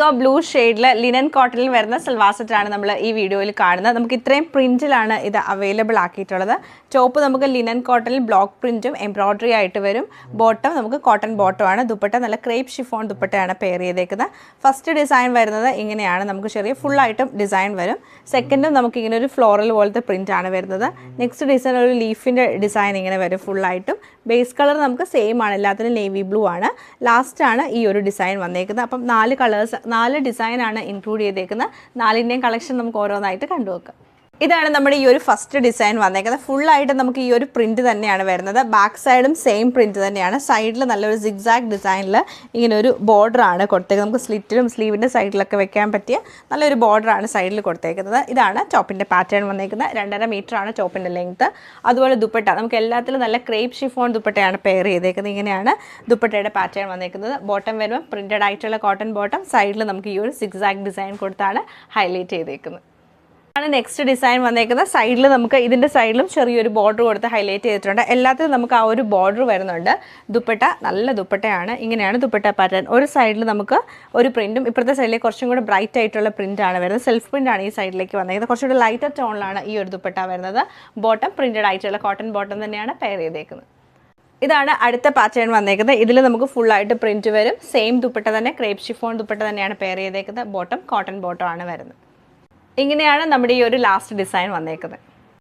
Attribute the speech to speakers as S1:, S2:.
S1: IndiGo blue ഷെയ്ഡിൽ linen കോട്ടണിൽ വരുന്ന സൽവാർ സെറ്റാണ് നമ്മൾ ഈ വീഡിയോയിൽ കാണുന്നത്. നമുക്ക് ഇത്രയും പ്രിൻറ്റിലാണ് ഇത് അവൈലബിൾ ആക്കിയിട്ടുള്ളത്. ടോപ്പ് നമുക്ക് ലിനൻ കോട്ടണിൽ ബ്ലോക്ക് പ്രിൻറ്റും എംബ്രോയ്ഡറി ആയിട്ട് വരും. ബോട്ടം നമുക്ക് കോട്ടൺ ബോട്ടമാണ്. ദുപ്പട്ട നല്ല ക്രേപ്പ് ഷിഫോൺ ദുപ്പട്ടയാണ് പെയർ ചെയ്തേക്കുന്നത്. ഫസ്റ്റ് ഡിസൈൻ വരുന്നത് ഇങ്ങനെയാണ്. നമുക്ക് ചെറിയ ഫുള്ളായിട്ടും ഡിസൈൻ വരും. സെക്കൻഡും നമുക്ക് ഇങ്ങനെ ഒരു ഫ്ലോറൽ പോലത്തെ പ്രിൻ്റാണ് വരുന്നത്. നെക്സ്റ്റ് ഡിസൈൻ ഒരു ലീഫിൻ്റെ ഡിസൈൻ ഇങ്ങനെ വരും ഫുള്ളായിട്ടും. ബേസ് കളർ നമുക്ക് സെയിം ആണ്, എല്ലാത്തിനും നേവി ബ്ലൂ ആണ്. ലാസ്റ്റാണ് ഈ ഒരു ഡിസൈൻ വന്നേക്കുന്നത്. അപ്പം 4 ഡിസൈനാണ് ഇൻക്ലൂഡ് ചെയ്തേക്കുന്നത്. 4ൻ്റെയും കളക്ഷൻ നമുക്ക് ഓരോന്നായിട്ട് കണ്ടുവെക്കാം. ഇതാണ് നമ്മുടെ ഈ ഒരു ഫസ്റ്റ് ഡിസൈൻ വന്നേക്കുന്നത്. ഫുള്ളായിട്ട് നമുക്ക് ഈ ഒരു പ്രിൻറ്റ് തന്നെയാണ് വരുന്നത്. ബാക്ക് സൈഡും സെയിം പ്രിൻറ്റ് തന്നെയാണ്. സൈഡിൽ നല്ലൊരു സിഗ്സാഗ് ഡിസൈനിൽ ഇങ്ങനെ ഒരു ബോർഡറാണ് കൊടുത്തേക്കുന്നത്. നമുക്ക് സ്ലിറ്റിലും സ്ലീവിൻ്റെ സൈഡിലൊക്കെ വെക്കാൻ പറ്റിയ നല്ലൊരു ബോർഡറാണ് സൈഡിൽ കൊടുത്തേക്കുന്നത്. ഇതാണ് ടോപ്പിൻ്റെ പാറ്റേൺ വന്നേക്കുന്നത്. 2.5 മീറ്ററാണ് ടോപ്പിൻ്റെ ലെങ്ത്ത്. അതുപോലെ ദുപ്പട്ട നമുക്ക് എല്ലാത്തിലും നല്ല ക്രേപ്പ് ഷിഫോൺ ദുപ്പട്ടയാണ് പെയർ ചെയ്തേക്കുന്നത്. ഇങ്ങനെയാണ് ദുപ്പട്ടയുടെ പാറ്റേൺ വന്നേക്കുന്നത്. ബോട്ടം വരുമ്പോൾ പ്രിൻറ്റഡ് ആയിട്ടുള്ള കോട്ടൺ ബോട്ടം, സൈഡിൽ നമുക്ക് ഈ ഒരു സിഗ്സാഗ് ഡിസൈൻ കൊടുത്താണ് ഹൈലൈറ്റ് ചെയ്തേക്കുന്നത്. ആണ് നെക്സ്റ്റ് ഡിസൈൻ വന്നേക്കുന്നത്. സൈഡിൽ നമുക്ക് ഇതിൻ്റെ സൈഡിലും ചെറിയൊരു ബോർഡർ കൊടുത്ത് ഹൈലൈറ്റ് ചെയ്തിട്ടുണ്ട്. എല്ലാത്തിലും നമുക്ക് ആ ഒരു ബോർഡർ വരുന്നുണ്ട്. ദുപ്പട്ട നല്ല ദുപ്പട്ടയാണ്. ഇങ്ങനെയാണ് ദുപ്പട്ട പാറ്റേൺ. ഒരു സൈഡിൽ നമുക്ക് ഒരു പ്രിൻറ്റും ഇപ്പുറത്തെ സൈഡിലേക്ക് കുറച്ചും കൂടെ ബ്രൈറ്റ് ആയിട്ടുള്ള പ്രിൻ്റാണ് വരുന്നത്. സെൽഫ് പ്രിൻ്റാണ് ഈ സൈഡിലേക്ക് വന്നേക്കുന്നത്. കുറച്ചുകൂടി ലൈറ്റർ ടോണിലാണ് ഈ ഒരു ദുപ്പട്ട വരുന്നത്. ബോട്ടം പ്രിൻറ്റഡ് ആയിട്ടുള്ള കോട്ടൺ ബോട്ടം തന്നെയാണ് പെയർ ചെയ്തേക്കുന്നത്. ഇതാണ് അടുത്ത പാറ്റേൺ വന്നേക്കുന്നത്. ഇതിൽ നമുക്ക് ഫുള്ളായിട്ട് പ്രിൻറ്റ് വരും. സെയിം ദുപ്പട്ട തന്നെ, ക്രേപ്പ് ഷിഫോൺ ദുപ്പട്ട തന്നെയാണ് പെയർ ചെയ്തേക്കുന്നത്. ബോട്ടം കോട്ടൺ ബോട്ടം ആണ് വരുന്നത്. ഇങ്ങനെയാണ് നമ്മുടെ ഈ ഒരു ലാസ്റ്റ് ഡിസൈൻ വന്നേക്കുന്നത്.